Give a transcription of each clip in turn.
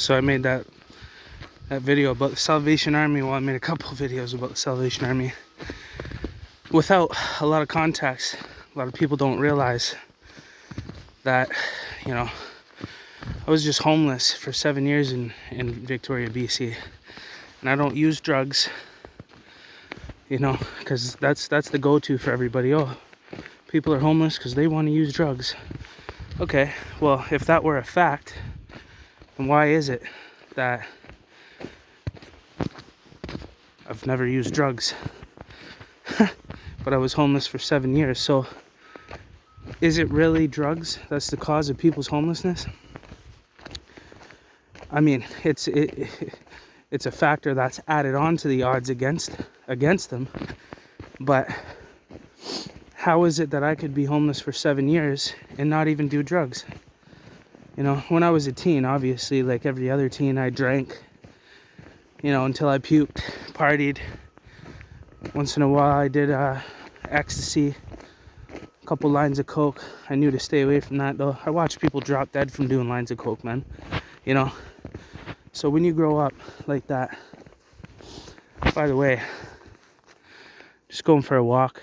So I made that video about the Salvation Army. Well, I made a couple videos about the Salvation Army without a lot of context. A lot of people don't realize that, you know, I was just homeless for 7 years in Victoria, BC. And I don't use drugs, you know, because that's the go-to for everybody. Oh, people are homeless because they want to use drugs. Okay, well, if that were a fact, then why is it that I've never used drugs, but I was homeless for 7 years? So is it really drugs that's the cause of people's homelessness? I mean, it's a factor that's added on to the odds against them. But how is it that I could be homeless for 7 years and not even do drugs? You know, when I was a teen, obviously, like every other teen, I drank, you know, until I puked, partied. Once in a while, I did ecstasy, a couple lines of coke. I knew to stay away from that, though. I watched people drop dead from doing lines of coke, man. You know? So when you grow up like that, by the way, just going for a walk.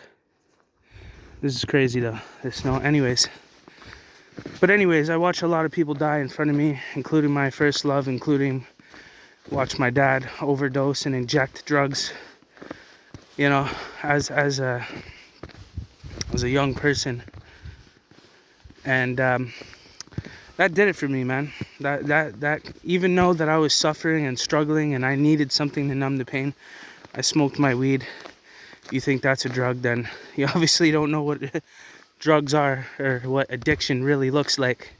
This is crazy though, the snow. But anyways, I watch a lot of people die in front of me, including my first love, watch my dad overdose and inject drugs, you know, as a young person. And that did it for me, man. That even though that I was suffering and struggling and I needed something to numb the pain, I smoked my weed. If you think that's a drug, then you obviously don't know what drugs are or what addiction really looks like,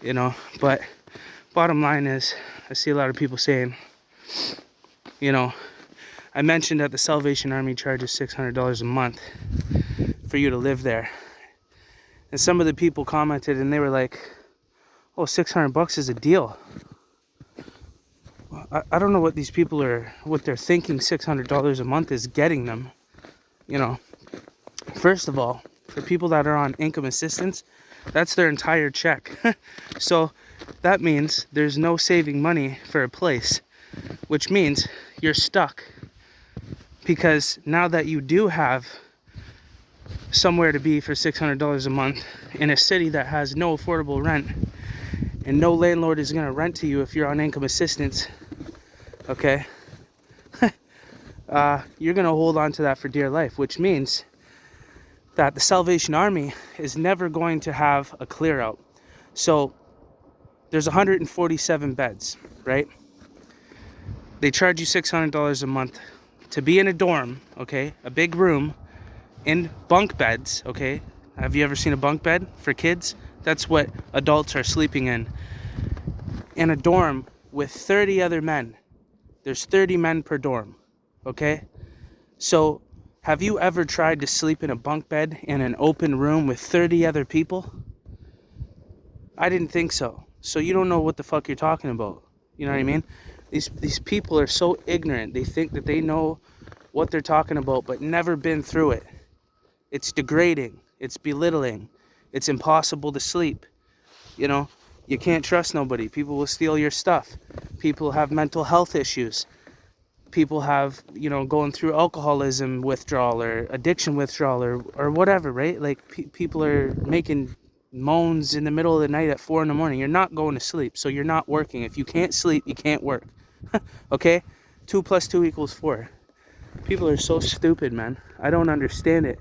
you know. But bottom line is, I see a lot of people saying, you know, I mentioned that the Salvation Army charges $600 a month for you to live there. And some of the people commented and they were like, oh, $600 is a deal. I don't know what these people what they're thinking $600 a month is getting them. You know, first of all, for people that are on income assistance, that's their entire check. So that means there's no saving money for a place, which means you're stuck. Because now that you do have somewhere to be for $600 a month in a city that has no affordable rent, and no landlord is going to rent to you if you're on income assistance, okay, you're going to hold on to that for dear life, which means that the Salvation Army is never going to have a clear out. So there's 147 beds, right? They charge you $600 a month to be in a dorm, okay, a big room in bunk beds, okay? Have you ever seen a bunk bed for kids? That's what adults are sleeping in a dorm with 30 other men. There's 30 men per dorm, okay? So have you ever tried to sleep in a bunk bed in an open room with 30 other people? I didn't think so. So you don't know what the fuck you're talking about. You know what I mean? These people are so ignorant. They think that they know what they're talking about, but never been through it. It's degrading. It's belittling. It's impossible to sleep. You know, you can't trust nobody. People will steal your stuff. People have mental health issues. People have, you know, going through alcoholism withdrawal or addiction withdrawal or whatever, right? Like people are making moans in the middle of the night at 4 a.m. You're not going to sleep, so you're not working. If you can't sleep, you can't work. Okay? 2 + 2 = 4. People are so stupid, man. I don't understand it.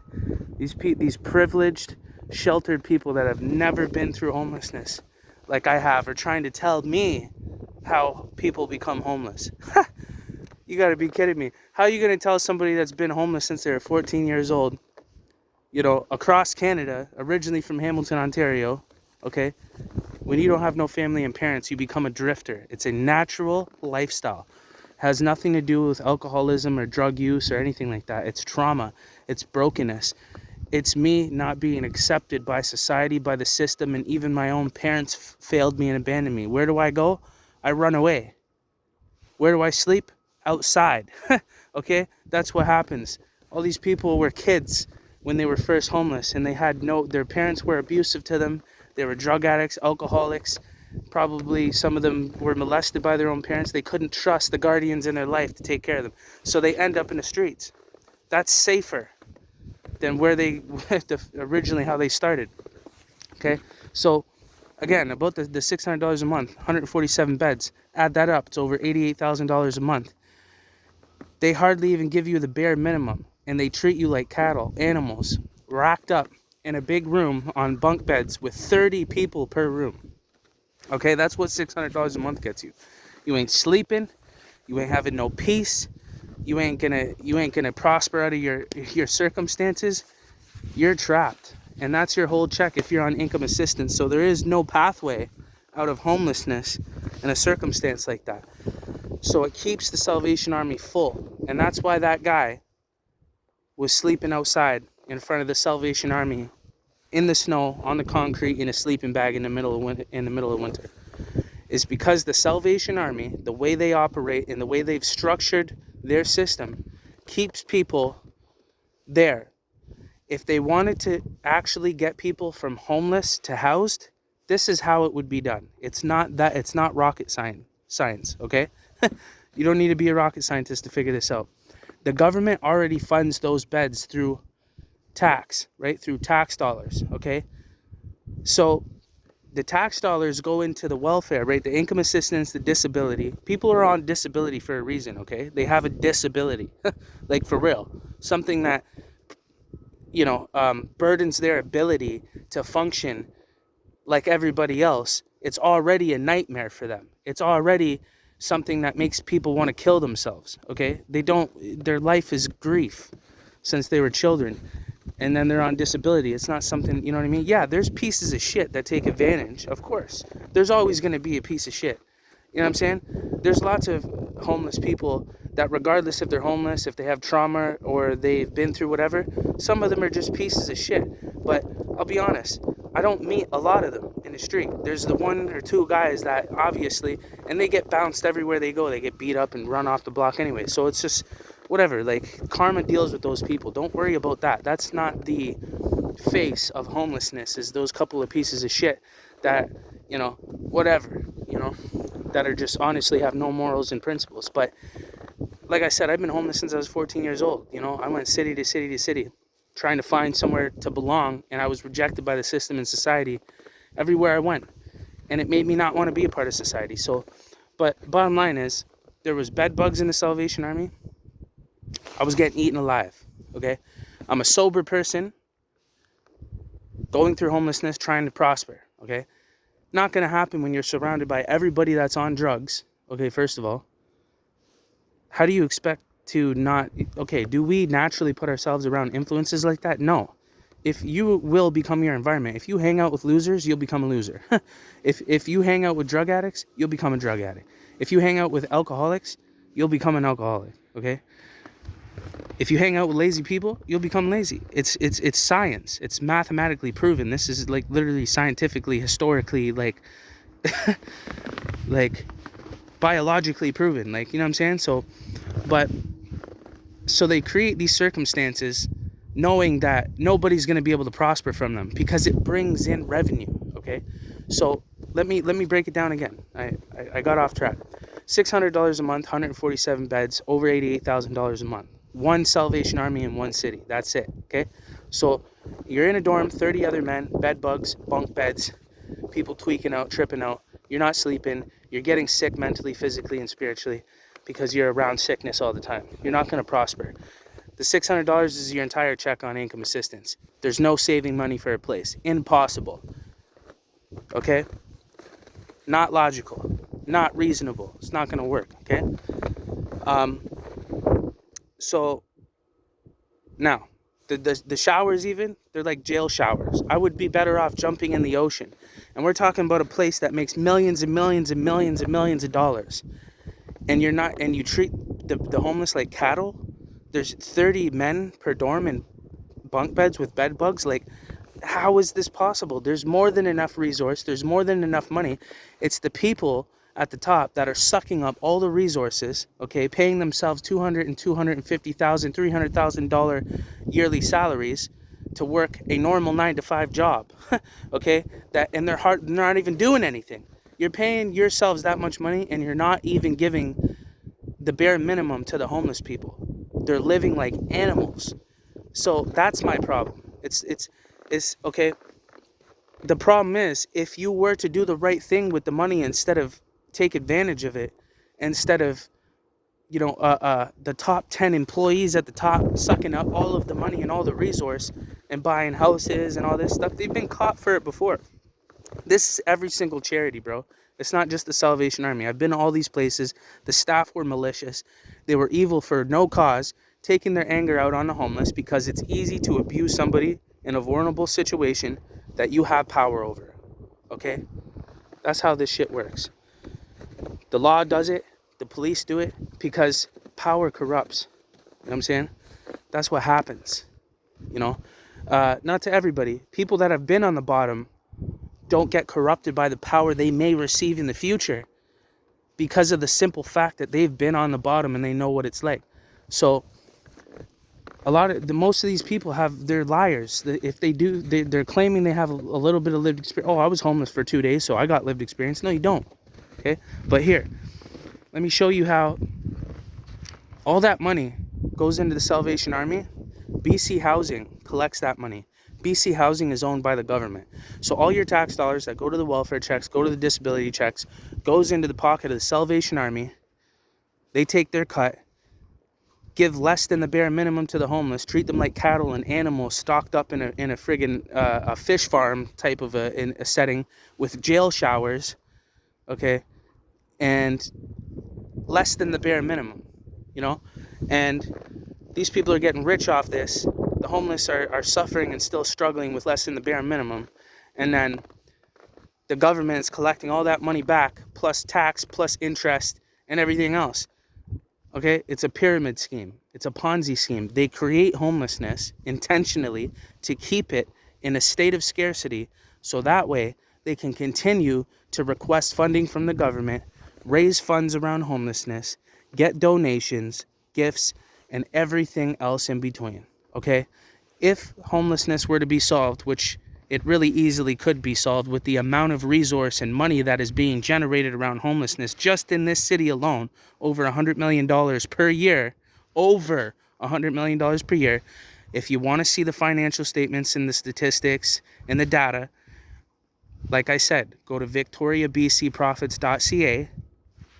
These privileged, sheltered people that have never been through homelessness like I have are trying to tell me how people become homeless. You gotta be kidding me. How are you gonna tell somebody that's been homeless since they were 14 years old, you know, across Canada, originally from Hamilton, Ontario, okay? When you don't have no family and parents, you become a drifter. It's a natural lifestyle. Has nothing to do with alcoholism or drug use or anything like that. It's trauma. It's brokenness. It's me not being accepted by society, by the system, and even my own parents failed me and abandoned me. Where do I go? I run away. Where do I sleep? Outside. Okay? That's what happens. All these people were kids when they were first homeless, and they had their parents were abusive to them. They were drug addicts, alcoholics. Probably some of them were molested by their own parents. They couldn't trust the guardians in their life to take care of them. So they end up in the streets. That's safer than where they originally how they started. Okay? So again, about the $600 a month, 147 beds. Add that up, it's over $88,000 a month. They hardly even give you the bare minimum, and they treat you like cattle, animals, racked up in a big room on bunk beds with 30 people per room. Okay, that's what $600 a month gets you. You ain't sleeping, you ain't having no peace, you ain't gonna prosper out of your circumstances. You're trapped, and that's your whole check if you're on income assistance. So there is no pathway out of homelessness in a circumstance like that. So it keeps the Salvation Army full, and that's why that guy was sleeping outside in front of the Salvation Army in the snow, on the concrete, in a sleeping bag in the middle of winter. Is because the Salvation Army, the way they operate and the way they've structured their system, keeps people there. If they wanted to actually get people from homeless to housed, this is how it would be done. It's not rocket science, okay? You don't need to be a rocket scientist to figure this out. The government already funds those beds through tax, right? Through tax dollars, okay? So the tax dollars go into the welfare, right? The income assistance, the disability. People are on disability for a reason, okay? They have a disability, like for real. Something that, burdens their ability to function like everybody else. It's already a nightmare for them. It's already something that makes people want to kill themselves, okay? Their life is grief since they were children. And then they're on disability. It's not something, you know what I mean? Yeah, there's pieces of shit that take advantage, of course. There's always going to be a piece of shit. You know what I'm saying? There's lots of homeless people that, regardless if they're homeless, if they have trauma or they've been through whatever, some of them are just pieces of shit. But I'll be honest, I don't meet a lot of them in the street. There's the one or two guys that obviously, and they get bounced everywhere they go. They get beat up and run off the block anyway. So it's just whatever. Like, karma deals with those people. Don't worry about that. That's not the face of homelessness, is those couple of pieces of shit that, whatever, that are just honestly have no morals and principles. But like I said, I've been homeless since I was 14 years old. I went city to city to city trying to find somewhere to belong, and I was rejected by the system and society everywhere I went, and it made me not want to be a part of society. So, but bottom line is, there was bed bugs in the Salvation Army. I was getting eaten alive, okay? I'm a sober person going through homelessness, trying to prosper, okay? Not going to happen when you're surrounded by everybody that's on drugs, okay, first of all. How do you expect to not... Okay, do we naturally put ourselves around influences like that? No. If you will become your environment. If you hang out with losers, you'll become a loser. If you hang out with drug addicts, you'll become a drug addict. If you hang out with alcoholics, you'll become an alcoholic, okay? If you hang out with lazy people, you'll become lazy. It's science. It's mathematically proven. This is like literally scientifically, historically, like biologically proven. Like, you know what I'm saying? So they create these circumstances knowing that nobody's going to be able to prosper from them because it brings in revenue, okay? So let me break it down again. I got off track. $600 a month, 147 beds, over $88,000 a month. One Salvation Army in one city. That's it, okay? So you're in a dorm, 30 other men, bed bugs, bunk beds, people tweaking out, tripping out. You're not sleeping. You're getting sick mentally, physically, and spiritually because you're around sickness all the time. You're not going to prosper. The $600 is your entire check on income assistance. There's no saving money for a place. Impossible. Okay? Not logical. Not reasonable. It's not going to work, okay? So now, the showers even, they're like jail showers. I would be better off jumping in the ocean. And we're talking about a place that makes millions and millions and millions and millions of dollars. And you treat the homeless like cattle. There's 30 men per dorm in bunk beds with bed bugs. Like, how is this possible? There's more than enough resource. There's more than enough money. It's the people at the top that are sucking up all the resources, okay, paying themselves $200,000 and $250,000, $300,000 yearly salaries to work a normal 9-to-5 job, okay, and they're not even doing anything. You're paying yourselves that much money and you're not even giving the bare minimum to the homeless people. They're living like animals. So that's my problem. It's okay. The problem is, if you were to do the right thing with the money instead of take advantage of it, instead of the top 10 employees at the top sucking up all of the money and all the resource and buying houses and all this stuff, they've been caught for it before. This is every single charity, bro. It's not just the Salvation Army. I've been to all these places. The staff were malicious. They were evil for no cause, taking their anger out on the homeless because it's easy to abuse somebody in a vulnerable situation that you have power over. Okay? That's how this shit works. The law does it. The police do it because power corrupts. You know what I'm saying? That's what happens. Not to everybody. People that have been on the bottom don't get corrupted by the power they may receive in the future because of the simple fact that they've been on the bottom and they know what it's like. So most of these people they're liars. If they do, they're claiming they have a little bit of lived experience. Oh, I was homeless for 2 days, so I got lived experience. No, you don't. Okay? But here, let me show you how all that money goes into the Salvation Army. BC Housing collects that money. BC Housing is owned by the government. So all your tax dollars that go to the welfare checks, go to the disability checks, goes into the pocket of the Salvation Army. They take their cut, give less than the bare minimum to the homeless, treat them like cattle and animals stocked up in a friggin' a fish farm type of a setting with jail showers, okay, and less than the bare minimum, and these people are getting rich off this. The homeless are suffering and still struggling with less than the bare minimum. And then the government is collecting all that money back, plus tax, plus interest, and everything else. Okay? It's a pyramid scheme. It's a Ponzi scheme. They create homelessness intentionally to keep it in a state of scarcity, so that way they can continue to request funding from the government, raise funds around homelessness, get donations, gifts, and everything else in between. Okay, if homelessness were to be solved, which it really easily could be solved with the amount of resource and money that is being generated around homelessness just in this city alone, over $100 million per year, over $100 million per year. If you want to see the financial statements and the statistics and the data, like I said, go to victoriabcprofits.ca.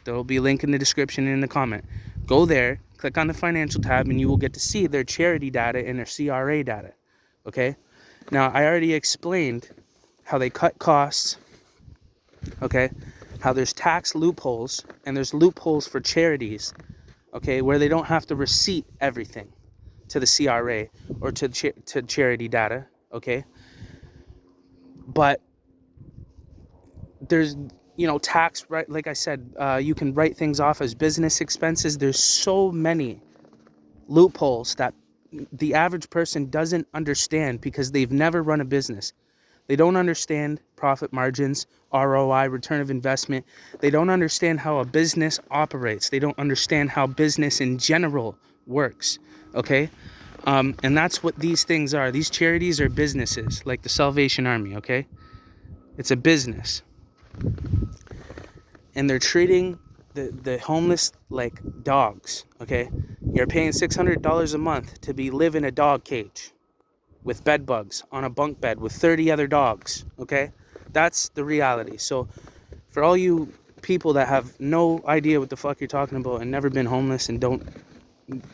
There will be a link in the description and in the comment. Go there, click on the financial tab, and you will get to see their charity data and their CRA data. Okay? Now, I already explained how they cut costs, okay? How there's tax loopholes, and there's loopholes for charities, okay, where they don't have to receipt everything to the CRA or to charity data, okay? But there's tax, right? Like I said, you can write things off as business expenses. There's so many loopholes that the average person doesn't understand because they've never run a business. They don't understand profit margins, ROI, return of investment. They don't understand how a business operates. They don't understand how business in general works, okay? And that's what these things are. These charities are businesses, like the Salvation Army, okay? It's a business. And they're treating the homeless like dogs, okay? You're paying $600 a month to live in a dog cage with bed bugs on a bunk bed with 30 other dogs, okay? That's the reality. So for all you people that have no idea what the fuck you're talking about and never been homeless and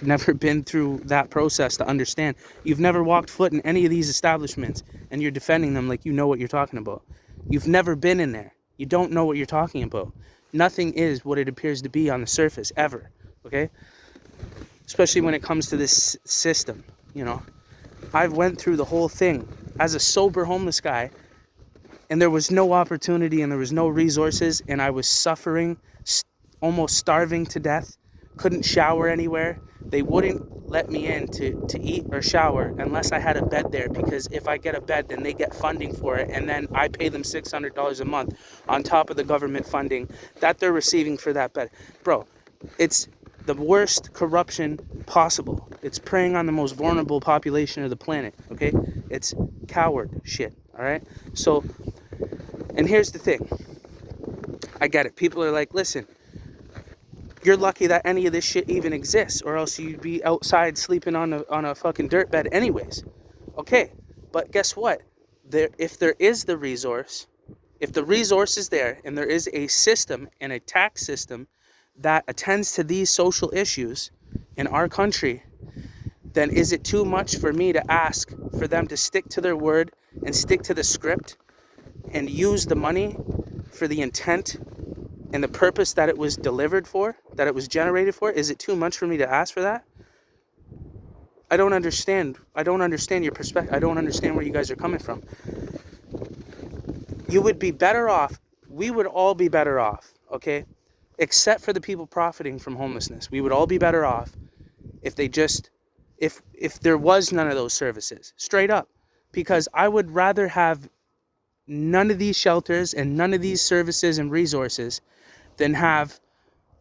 never been through that process to understand, you've never walked foot in any of these establishments and you're defending them like you know what you're talking about. You've never been in there. You don't know what you're talking about. Nothing is what it appears to be on the surface, ever, okay? Especially when it comes to this system, I've went through the whole thing as a sober homeless guy, and there was no opportunity and there was no resources, and I was suffering, almost starving to death, couldn't shower anywhere. They wouldn't let me in to eat or shower unless I had a bed there, because if I get a bed, then they get funding for it, and then I pay them $600 a month on top of the government funding that they're receiving for that bed. Bro, it's the worst corruption possible. It's preying on the most vulnerable population of the planet, okay? It's coward shit, all right? So, and here's the thing. I get it. People are like, listen, you're lucky that any of this shit even exists, or else you'd be outside sleeping on a fucking dirt bed anyways. Okay, but guess what? If there is the resource, if the resource is there, and there is a system and a tax system that attends to these social issues in our country, then is it too much for me to ask for them to stick to their word and stick to the script and use the money for the intent and the purpose that it was delivered for, that it was generated for? Is it too much for me to ask for that? I don't understand. I don't understand your perspective. I don't understand where you guys are coming from. You would be better off. We would all be better off, okay? Except for the people profiting from homelessness. We would all be better off if they just, if there was none of those services, straight up. Because I would rather have none of these shelters and none of these services and resources than have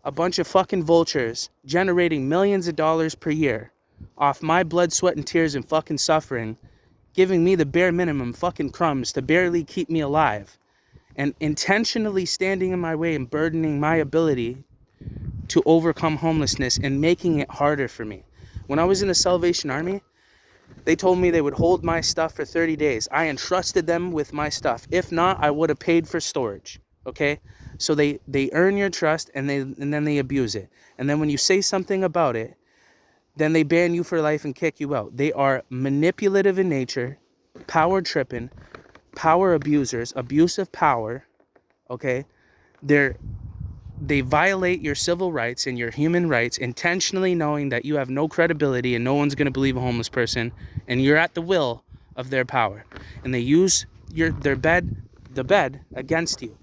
a bunch of fucking vultures generating millions of dollars per year off my blood, sweat, and tears and fucking suffering, giving me the bare minimum fucking crumbs to barely keep me alive, and intentionally standing in my way and burdening my ability to overcome homelessness and making it harder for me. When I was in the Salvation Army, they told me they would hold my stuff for 30 days. I entrusted them with my stuff. If not, I would have paid for storage. Okay? So they earn your trust and then they abuse it. And then when you say something about it, then they ban you for life and kick you out. They are manipulative in nature, power tripping, power abusers, abuse of power. Okay? They violate your civil rights and your human rights, intentionally knowing that you have no credibility and no one's going to believe a homeless person, and you're at the will of their power. And they use the bed against you.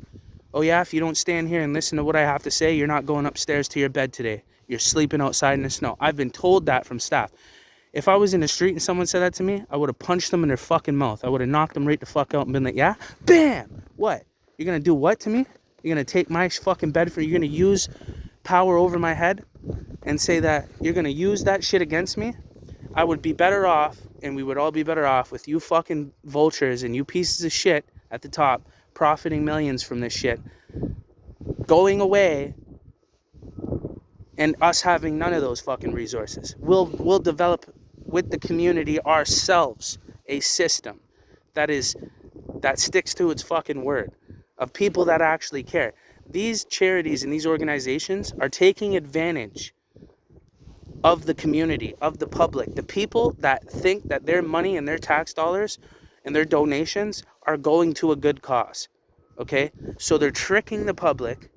Oh yeah, if you don't stand here and listen to what I have to say, you're not going upstairs to your bed today. You're sleeping outside in the snow. I've been told that from staff. If I was in the street and someone said that to me, I would have punched them in their fucking mouth. I would have knocked them right the fuck out and been like, yeah? Bam! What? You're going to do what to me? You're going to take my fucking bed you're going to use power over my head and say that you're going to use that shit against me? I would be better off, and we would all be better off with you fucking vultures and you pieces of shit at the top profiting millions from this shit going away, and us having none of those fucking resources. We'll develop with the community ourselves a system that sticks to its fucking word, of people that actually care. These charities and these organizations are taking advantage of the community, of the public, the people that think that their money and their tax dollars and their donations are going to a good cause. Okay? So they're tricking the public,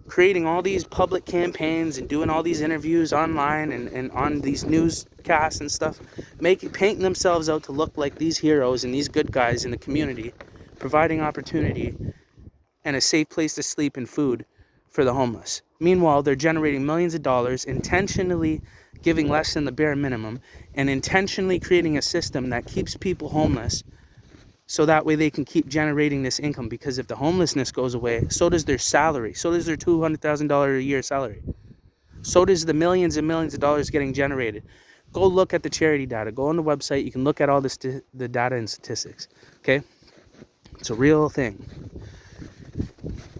creating all these public campaigns and doing all these interviews online and on these newscasts and stuff, painting themselves out to look like these heroes and these good guys in the community, providing opportunity and a safe place to sleep and food for the homeless. Meanwhile, they're generating millions of dollars, intentionally giving less than the bare minimum, and intentionally creating a system that keeps people homeless so that way they can keep generating this income. Because if the homelessness goes away, so does their salary. So does their $200,000 a year salary. So does the millions and millions of dollars getting generated. Go look at the charity data. Go on the website. You can look at all the data and statistics. Okay? It's a real thing.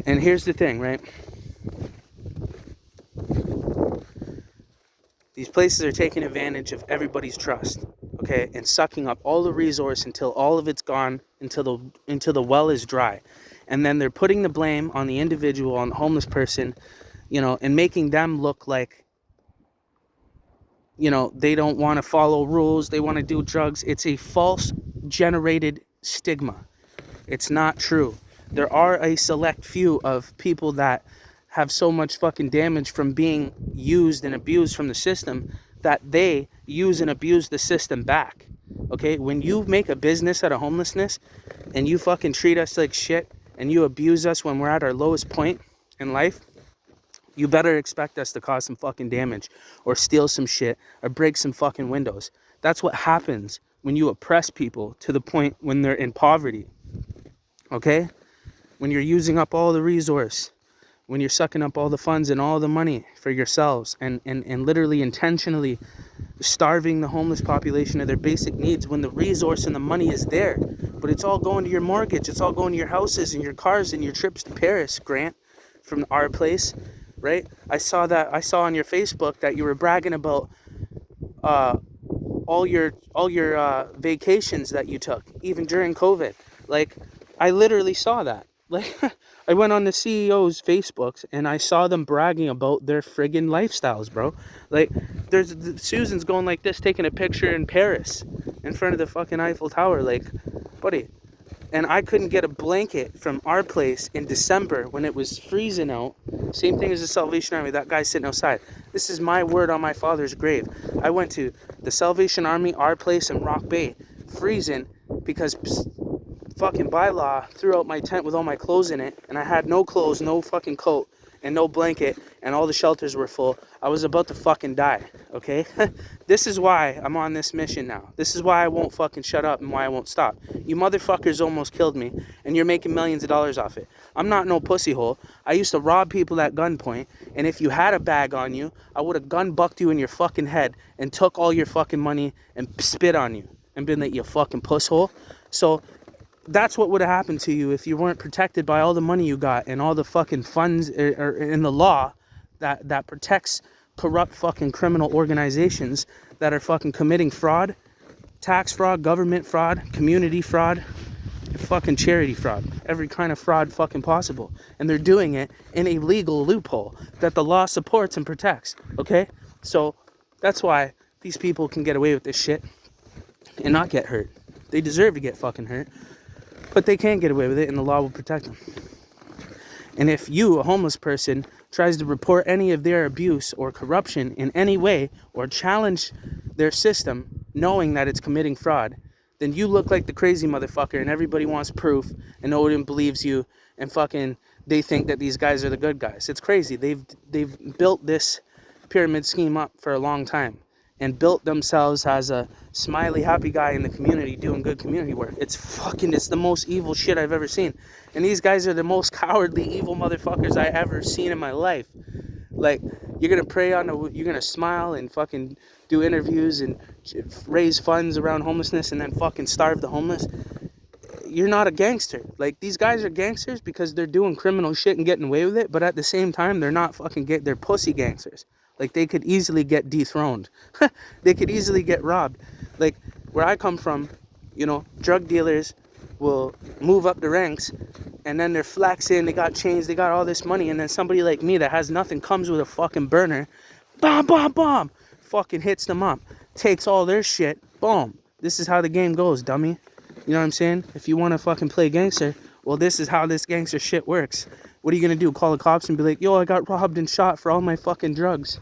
And here's the thing, right? These places are taking advantage of everybody's trust, okay, and sucking up all the resource until all of it's gone, until the well is dry. And then they're putting the blame on the individual, on the homeless person, and making them look like, they don't want to follow rules, they want to do drugs. It's a false generated stigma. It's not true. There are a select few of people that have so much fucking damage from being used and abused from the system that they use and abuse the system back. Okay? When you make a business out of homelessness and you fucking treat us like shit and you abuse us when we're at our lowest point in life, you better expect us to cause some fucking damage or steal some shit or break some fucking windows. That's what happens when you oppress people to the point when they're in poverty. Okay? When you're using up all the resource, when you're sucking up all the funds and all the money for yourselves and literally intentionally starving the homeless population of their basic needs when the resource and the money is there. But it's all going to your mortgage. It's all going to your houses and your cars and your trips to Paris, Grant. from our place, right? I saw on your Facebook that you were bragging about uh, all your vacations that you took, even during COVID. Like, I literally saw that. Like, I went on the CEO's Facebooks and I saw them bragging about their friggin' lifestyles, bro. Like, Susan's going like this, taking a picture in Paris, in front of the fucking Eiffel Tower. Like, buddy. And I couldn't get a blanket from our place in December when it was freezing out. Same thing as the Salvation Army. That guy's sitting outside. This is my word on my father's grave. I went to the Salvation Army, our place in Rock Bay, freezing because fucking by law threw out my tent with all my clothes in it, and I had no clothes, no fucking coat, and no blanket, and all the shelters were full. I was about to fucking die, okay? This is why I'm on this mission now. This is why I won't fucking shut up and why I won't stop. You motherfuckers almost killed me, and you're making millions of dollars off it. I'm not no pussy hole. I used to rob people at gunpoint, and if you had a bag on you, I would have gun bucked you in your fucking head and took all your fucking money and spit on you and been like, you fucking puss hole. So that's what would have happened to you if you weren't protected by all the money you got and all the fucking funds or in the law that protects corrupt fucking criminal organizations that are fucking committing fraud, tax fraud, government fraud, community fraud, fucking charity fraud, every kind of fraud fucking possible. And they're doing it in a legal loophole that the law supports and protects, okay? So that's why these people can get away with this shit and not get hurt. They deserve to get fucking hurt. But they can't get away with it, and the law will protect them. And if you, a homeless person, tries to report any of their abuse or corruption in any way, or challenge their system, knowing that it's committing fraud, then you look like the crazy motherfucker, and everybody wants proof, and no one believes you, and fucking they think that these guys are the good guys. It's crazy. They've built this pyramid scheme up for a long time, and built themselves as a smiley, happy guy in the community doing good community work. It's the most evil shit I've ever seen. And these guys are the most cowardly, evil motherfuckers I ever seen in my life. Like, you're gonna smile and fucking do interviews and raise funds around homelessness and then fucking starve the homeless. You're not a gangster. Like, these guys are gangsters because they're doing criminal shit and getting away with it, but at the same time, they're not fucking they're pussy gangsters. Like, they could easily get dethroned. They could easily get robbed. Like, where I come from, drug dealers will move up the ranks, and then they're flexing, they got chains, they got all this money, and then somebody like me that has nothing comes with a fucking burner, bomb, bomb, bomb, fucking hits them up, takes all their shit, boom. This is how the game goes, dummy. You know what I'm saying? If you want to fucking play gangster, well, this is how this gangster shit works. What are you going to do? Call the cops and be like, yo, I got robbed and shot for all my fucking drugs.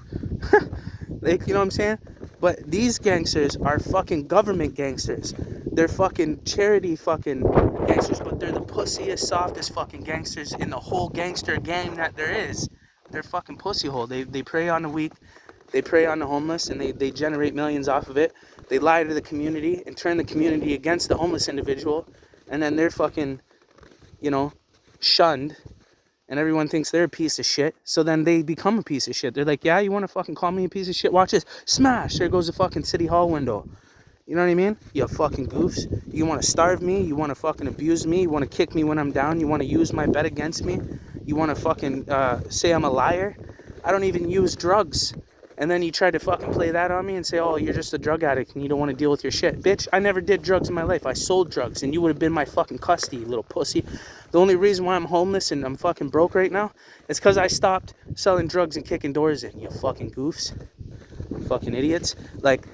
Like, you know what I'm saying? But these gangsters are fucking government gangsters. They're fucking charity fucking gangsters, but they're the pussiest, softest fucking gangsters in the whole gangster gang that there is. They're fucking pussy hole. They prey on the weak. They prey on the homeless, and they generate millions off of it. They lie to the community and turn the community against the homeless individual. And then they're fucking, shunned. And everyone thinks they're a piece of shit. So then they become a piece of shit. They're like, yeah, you want to fucking call me a piece of shit? Watch this. Smash. There goes the fucking city hall window. You know what I mean? You fucking goofs. You want to starve me? You want to fucking abuse me? You want to kick me when I'm down? You want to use my bed against me? You want to fucking say I'm a liar? I don't even use drugs. And then you try to fucking play that on me and say, oh, you're just a drug addict and you don't want to deal with your shit. Bitch, I never did drugs in my life. I sold drugs and you would have been my fucking custody, you little pussy. The only reason why I'm homeless and I'm fucking broke right now is because I stopped selling drugs and kicking doors in, you fucking goofs. Fucking idiots. Like,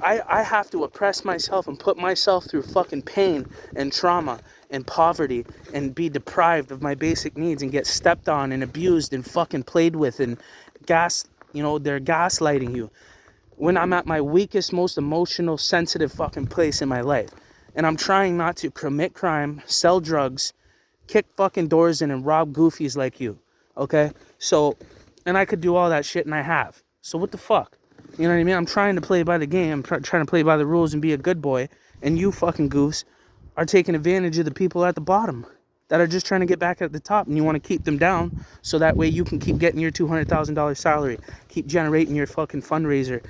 I have to oppress myself and put myself through fucking pain and trauma and poverty and be deprived of my basic needs and get stepped on and abused and fucking played with and they're gaslighting you when I'm at my weakest, most emotional, sensitive fucking place in my life. And I'm trying not to commit crime, sell drugs, kick fucking doors in and rob goofies like you. Okay? So, and I could do all that shit and I have. So what the fuck? You know what I mean? I'm trying to play by the game. I'm trying to play by the rules and be a good boy. And you fucking goofs are taking advantage of the people at the bottom that are just trying to get back at the top, and you want to keep them down so that way you can keep getting your $200,000 salary, keep generating your fucking fundraiser,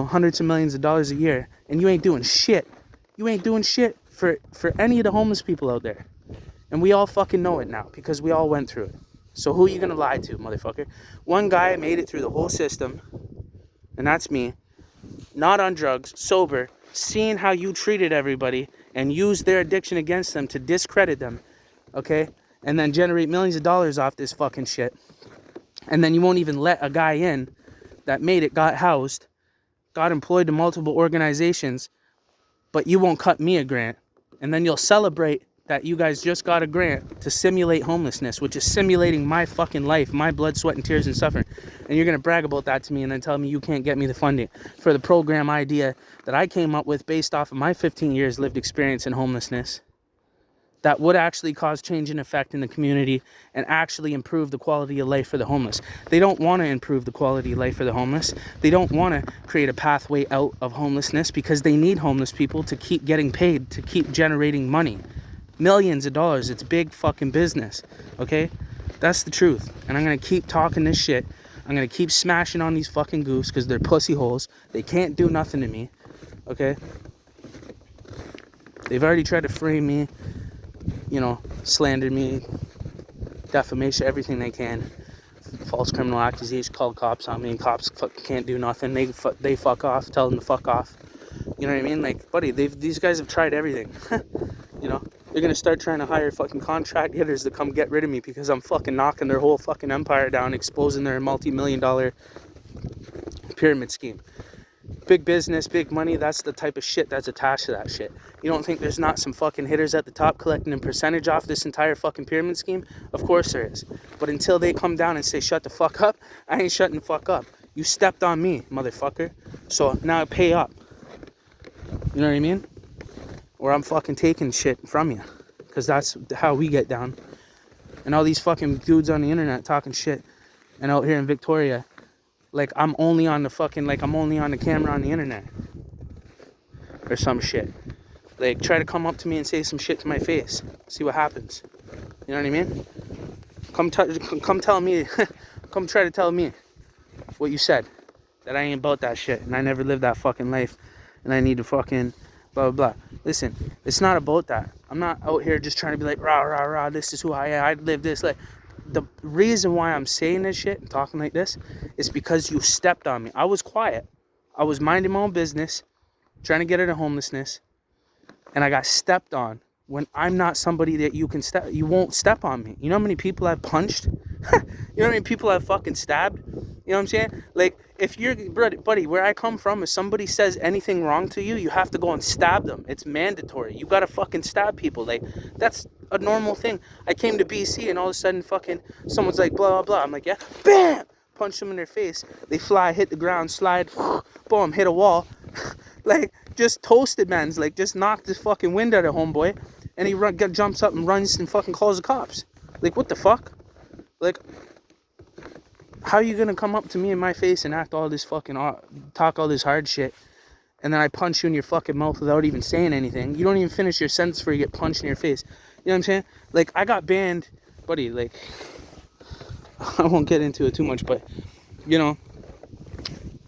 hundreds of millions of dollars a year, and you ain't doing shit. You ain't doing shit for any of the homeless people out there. And we all fucking know it now because we all went through it. So who are you gonna lie to, motherfucker? One guy made it through the whole system, and that's me. Not on drugs, sober, seeing how you treated everybody and used their addiction against them to discredit them, okay? And then generate millions of dollars off this fucking shit. And then you won't even let a guy in that made it, got housed, got employed to multiple organizations, but you won't cut me a grant. And then you'll celebrate that you guys just got a grant to simulate homelessness, which is simulating my fucking life, my blood, sweat, and tears and suffering. And you're going to brag about that to me and then tell me you can't get me the funding for the program idea that I came up with based off of my 15 years lived experience in homelessness that would actually cause change and effect in the community and actually improve the quality of life for the homeless. They don't want to improve the quality of life for the homeless. They don't want to create a pathway out of homelessness because they need homeless people to keep getting paid, to keep generating money. Millions of dollars. It's big fucking business. Okay? That's the truth. And I'm going to keep talking this shit. I'm going to keep smashing on these fucking goofs because they're pussy holes. They can't do nothing to me. Okay? They've already tried to frame me, you know, slander me, defamation, everything they can. False criminal accusation, called cops on me, and cops can't do nothing. They fuck off. Tell them to fuck off. You know what I mean? Like, buddy, these guys have tried everything. You know? They're going to start trying to hire fucking contract hitters to come get rid of me because I'm fucking knocking their whole fucking empire down, exposing their multi-million-dollar pyramid scheme. Big business, big money, that's the type of shit that's attached to that shit. You don't think there's not some fucking hitters at the top collecting a percentage off this entire fucking pyramid scheme? Of course there is. But until they come down and say, shut the fuck up, I ain't shutting the fuck up. You stepped on me, motherfucker. So now pay up. You know what I mean? Or I'm fucking taking shit from you. Because that's how we get down. And all these fucking dudes on the internet talking shit. And out here in Victoria, like I'm only on the camera on the internet. Or some shit. Like, try to come up to me and say some shit to my face. See what happens. You know what I mean? Come tell me, come try to tell me what you said. That I ain't about that shit. And I never lived that fucking life. And I need to fucking blah, blah, blah. Listen, it's not about that. I'm not out here just trying to be like, rah, rah, rah, this is who I am. I live this life. The reason why I'm saying this shit and talking like this is because you stepped on me. I was quiet. I was minding my own business, trying to get out of homelessness, and I got stepped on when I'm not somebody that you won't step on me. You know how many people I've punched? You know how many people I've fucking stabbed? You know what I'm saying? Like, if you're, buddy, where I come from, if somebody says anything wrong to you, you have to go and stab them. It's mandatory. You gotta fucking stab people. Like, that's a normal thing. I came to BC and all of a sudden fucking someone's like, blah, blah, blah. I'm like, yeah, bam! Punch them in their face. They fly, hit the ground, slide, boom, hit a wall. Like, just toasted, man's like, just knocked his fucking wind out of homeboy. And he jumps up and runs and fucking calls the cops. Like, what the fuck? Like, how are you gonna come up to me in my face and act all this fucking, talk all this hard shit, and then I punch you in your fucking mouth without even saying anything? You don't even finish your sentence before you get punched in your face. You know what I'm saying? Like, I got banned, buddy, like, I won't get into it too much, but, you know,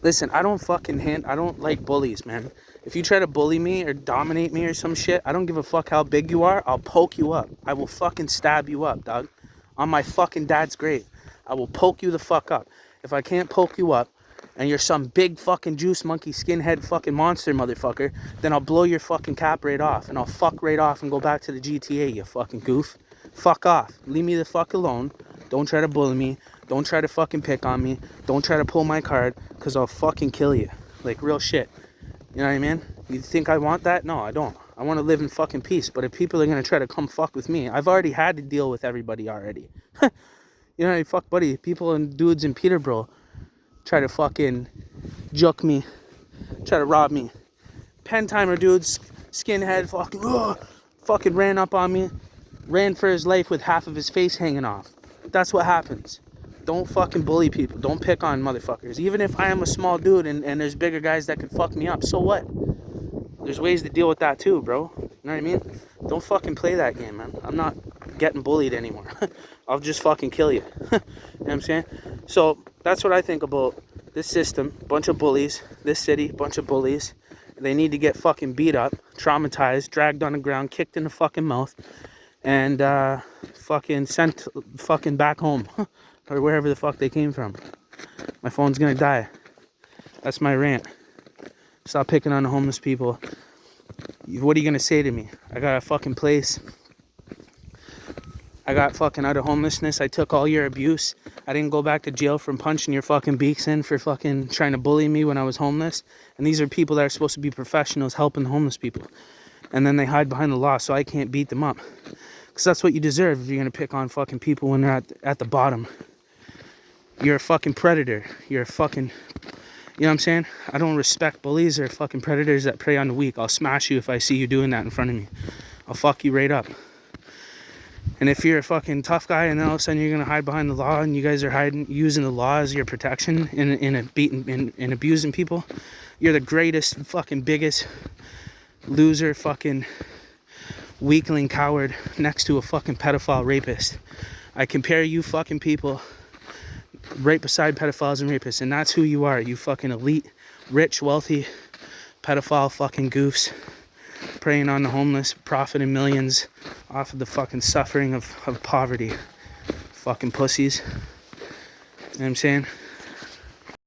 listen, I don't like bullies, man. If you try to bully me or dominate me or some shit, I don't give a fuck how big you are. I'll poke you up. I will fucking stab you up, dog. On my fucking dad's grave. I will poke you the fuck up. If I can't poke you up and you're some big fucking juice monkey skinhead fucking monster motherfucker, then I'll blow your fucking cap right off and I'll fuck right off and go back to the GTA, you fucking goof. Fuck off. Leave me the fuck alone. Don't try to bully me. Don't try to fucking pick on me. Don't try to pull my card, because I'll fucking kill you. Like, real shit. You know what I mean? You think I want that? No, I don't. I want to live in fucking peace. But if people are going to try to come fuck with me, I've already had to deal with everybody already. You know, fuck, buddy. People and dudes in Peterborough try to fucking juke me. Try to rob me. Pen-timer dudes, skinhead, fucking ran up on me. Ran for his life with half of his face hanging off. That's what happens. Don't fucking bully people. Don't pick on motherfuckers. Even if I am a small dude and there's bigger guys that could fuck me up, so what? There's ways to deal with that too, bro. You know what I mean? Don't fucking play that game, man. I'm not getting bullied anymore. I'll just fucking kill you. You know what I'm saying? So that's what I think about this system. Bunch of bullies. This city, bunch of bullies. They need to get fucking beat up, traumatized, dragged on the ground, kicked in the fucking mouth, and fucking sent fucking back home or wherever the fuck they came from. My phone's gonna die. That's my rant. Stop picking on the homeless people. What are you gonna say to me? I got a fucking place. I got fucking out of homelessness. I took all your abuse. I didn't go back to jail from punching your fucking beaks in for fucking trying to bully me when I was homeless. And these are people that are supposed to be professionals helping the homeless people. And then they hide behind the law so I can't beat them up. Because that's what you deserve if you're going to pick on fucking people when they're at the bottom. You're a fucking predator. You're a fucking... You know what I'm saying? I don't respect bullies or fucking predators that prey on the weak. I'll smash you if I see you doing that in front of me. I'll fuck you right up. And if you're a fucking tough guy and then all of a sudden you're going to hide behind the law and you guys are using the law as your protection in abusing people, you're the greatest fucking biggest loser fucking weakling coward next to a fucking pedophile rapist. I compare you fucking people right beside pedophiles and rapists, and that's who you are. You fucking elite, rich, wealthy pedophile fucking goofs preying on the homeless, profiting millions off of the fucking suffering of poverty. Fucking pussies. You know what I'm saying?